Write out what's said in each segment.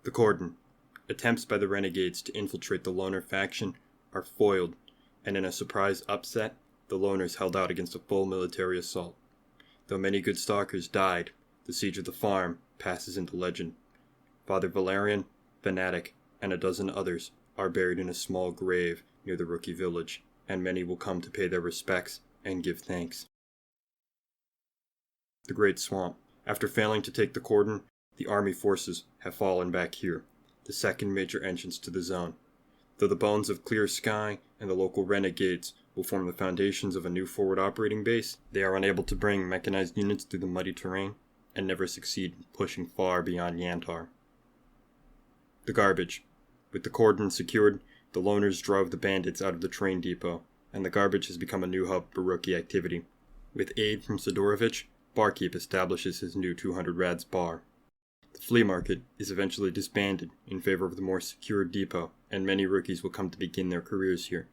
The Cordon. Attempts by the renegades to infiltrate the loner faction are foiled, and in a surprise upset, the loners held out against a full military assault. Though many good stalkers died, the siege of the farm passes into legend. Father Valerian, Fanatic, and a dozen others are buried in a small grave near the rookie village, and many will come to pay their respects and give thanks. The Great Swamp. After failing to take the Cordon, the army forces have fallen back here, the second major entrance to the zone. Though the bones of Clear Sky and the local renegades will form the foundations of a new forward operating base, they are unable to bring mechanized units through the muddy terrain and never succeed in pushing far beyond Yantar. The Garbage. With the Cordon secured, the loners drove the bandits out of the train depot, and the Garbage has become a new hub for rookie activity. With aid from Sidorovich, Barkeep establishes his new 200 Rads bar. The flea market is eventually disbanded in favor of the more secure depot, and many rookies will come to begin their careers here,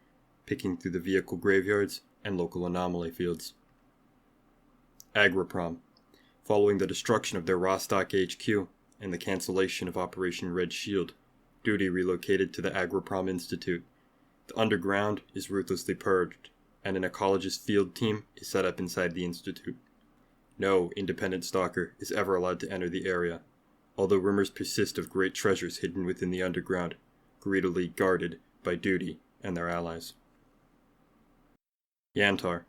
picking through the vehicle graveyards and local anomaly fields. Agroprom. Following the destruction of their Rostock HQ and the cancellation of Operation Red Shield, duty relocated to the Agroprom Institute. The underground is ruthlessly purged, and an ecologist field team is set up inside the institute. No independent stalker is ever allowed to enter the area, although rumors persist of great treasures hidden within the underground, greedily guarded by Duty and their allies. Yantar.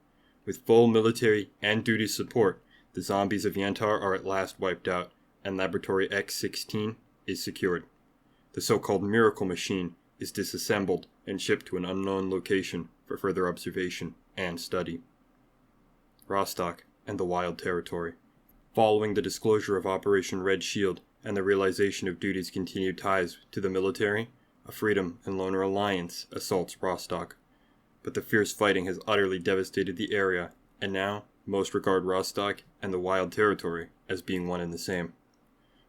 With full military and Duty support, the zombies of Yantar are at last wiped out, and Laboratory X-16 is secured. The so-called Miracle Machine is disassembled and shipped to an unknown location for further observation and study. Rostock and the Wild Territory. Following the disclosure of Operation Red Shield and the realization of Duty's continued ties to the military, a Freedom and Loner alliance assaults Rostock. But the fierce fighting has utterly devastated the area, and now most regard Rostock and the Wild Territory as being one and the same.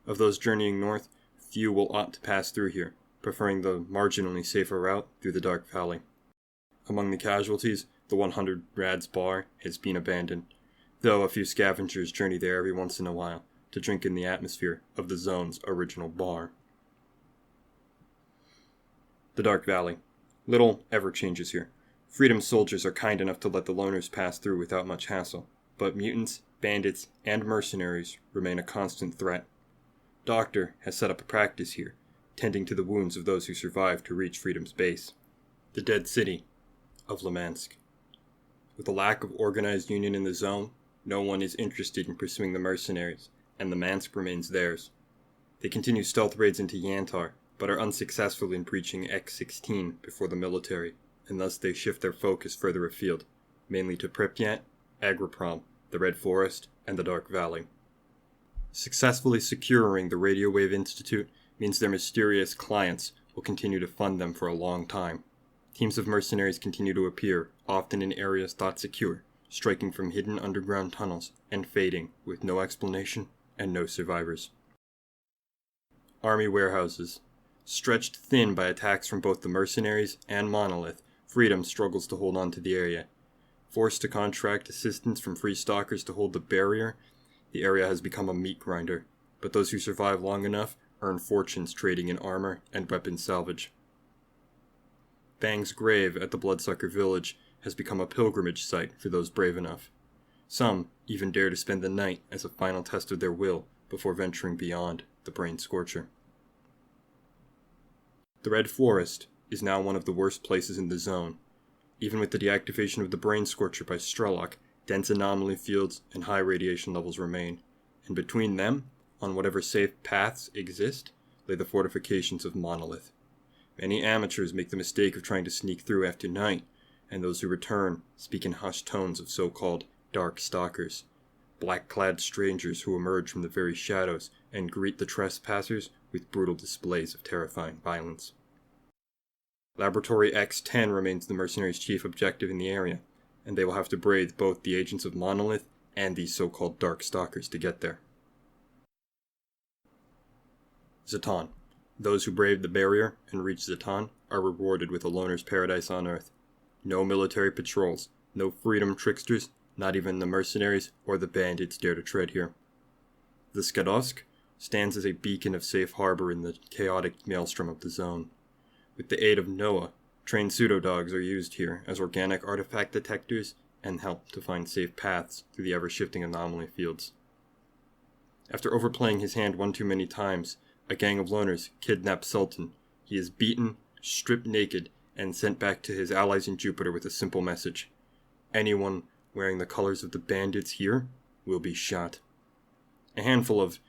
Of those journeying north, few will opt to pass through here, preferring the marginally safer route through the Dark Valley. Among the casualties, the 100 Rads bar has been abandoned, though a few scavengers journey there every once in a while to drink in the atmosphere of the zone's original bar. The Dark Valley. Little ever changes here. Freedom soldiers are kind enough to let the loners pass through without much hassle, but mutants, bandits, and mercenaries remain a constant threat. Doctor has set up a practice here, tending to the wounds of those who survive to reach Freedom's base. The Dead City of Lemansk. With a lack of organized union in the zone, no one is interested in pursuing the mercenaries, and Lemansk remains theirs. They continue stealth raids into Yantar, but are unsuccessful in breaching X-16 before the military, and thus they shift their focus further afield, mainly to Pripyat, Agroprom, the Red Forest, and the Dark Valley. Successfully securing the Radio Wave Institute means their mysterious clients will continue to fund them for a long time. Teams of mercenaries continue to appear, often in areas thought secure, striking from hidden underground tunnels and fading with no explanation and no survivors. Army warehouses. Stretched thin by attacks from both the mercenaries and Monolith, Freedom struggles to hold on to the area. Forced to contract assistance from free stalkers to hold the barrier, the area has become a meat grinder, but those who survive long enough earn fortunes trading in armor and weapon salvage. Fang's grave at the Bloodsucker village has become a pilgrimage site for those brave enough. Some even dare to spend the night as a final test of their will before venturing beyond the Brain Scorcher. The Red Forest is now one of the worst places in the zone. Even with the deactivation of the Brain Scorcher by Strelok, dense anomaly fields and high radiation levels remain, and between them, on whatever safe paths exist, lay the fortifications of Monolith. Many amateurs make the mistake of trying to sneak through after night, and those who return speak in hushed tones of so-called dark stalkers, black-clad strangers who emerge from the very shadows and greet the trespassers with brutal displays of terrifying violence. Laboratory X-10 remains the mercenaries' chief objective in the area, and they will have to brave both the agents of Monolith and these so-called dark stalkers to get there. Zatan. Those who brave the barrier and reach Zatan are rewarded with a loner's paradise on Earth. No military patrols, no freedom tricksters, not even the mercenaries or the bandits dare to tread here. The Skadovsk. stands as a beacon of safe harbor in the chaotic maelstrom of the zone. With the aid of Noah, trained pseudo-dogs are used here as organic artifact detectors and help to find safe paths through the ever-shifting anomaly fields. After overplaying his hand one too many times, a gang of loners kidnap Sultan. He is beaten, stripped naked, and sent back to his allies in Jupiter with a simple message. Anyone wearing the colors of the bandits here will be shot. A handful of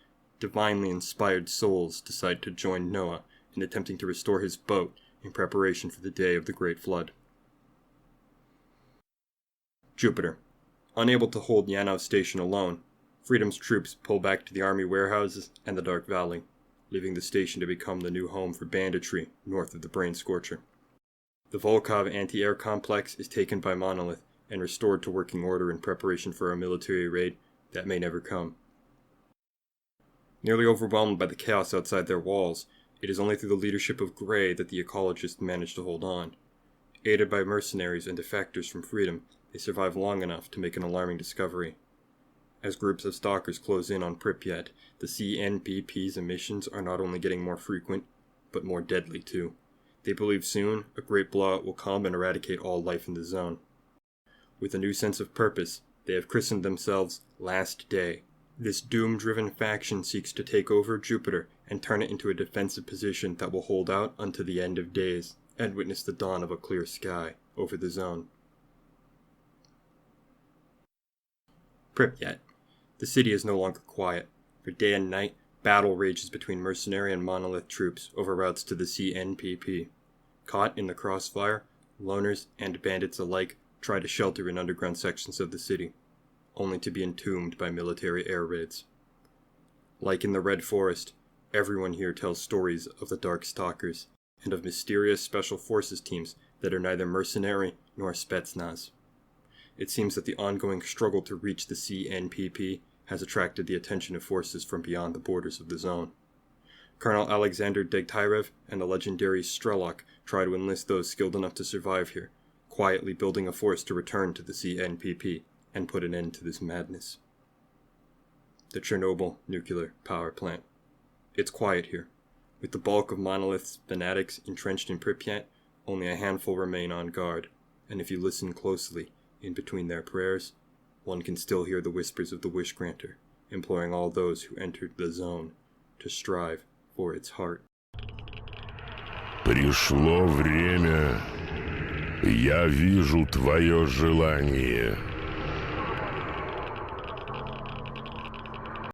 divinely inspired souls decide to join Noah in attempting to restore his boat in preparation for the day of the Great Flood. Jupiter. Unable to hold Yanov Station alone, Freedom's troops pull back to the army warehouses and the Dark Valley, leaving the station to become the new home for banditry north of the Brain Scorcher. The Volkov anti-air complex is taken by Monolith and restored to working order in preparation for a military raid that may never come. Nearly overwhelmed by the chaos outside their walls, it is only through the leadership of Gray that the ecologists manage to hold on. Aided by mercenaries and defectors from Freedom, they survive long enough to make an alarming discovery. As groups of stalkers close in on Pripyat, the CNPP's emissions are not only getting more frequent, but more deadly too. They believe soon a great blowout will come and eradicate all life in the zone. With a new sense of purpose, they have christened themselves Last Day. This doom-driven faction seeks to take over Jupiter and turn it into a defensive position that will hold out unto the end of days and witness the dawn of a clear sky over the zone. Pripyat. The city is no longer quiet. For day and night, battle rages between mercenary and monolith troops over routes to the CNPP. Caught in the crossfire, loners and bandits alike try to shelter in underground sections of the city, only to be entombed by military air raids. Like in the Red Forest, everyone here tells stories of the Dark Stalkers and of mysterious special forces teams that are neither mercenary nor Spetsnaz. It seems that the ongoing struggle to reach the CNPP has attracted the attention of forces from beyond the borders of the zone. Colonel Alexander Degtyarev and the legendary S.T.A.L.K.E.R try to enlist those skilled enough to survive here, quietly building a force to return to the CNPP and put an end to this madness. The Chernobyl nuclear power plant. It's quiet here. With the bulk of Monolith's fanatics entrenched in Pripyat, only a handful remain on guard, and if you listen closely, in between their prayers, one can still hear the whispers of the Wish-Granter, imploring all those who entered the zone to strive for its heart. Пришло время. Я вижу твое желание.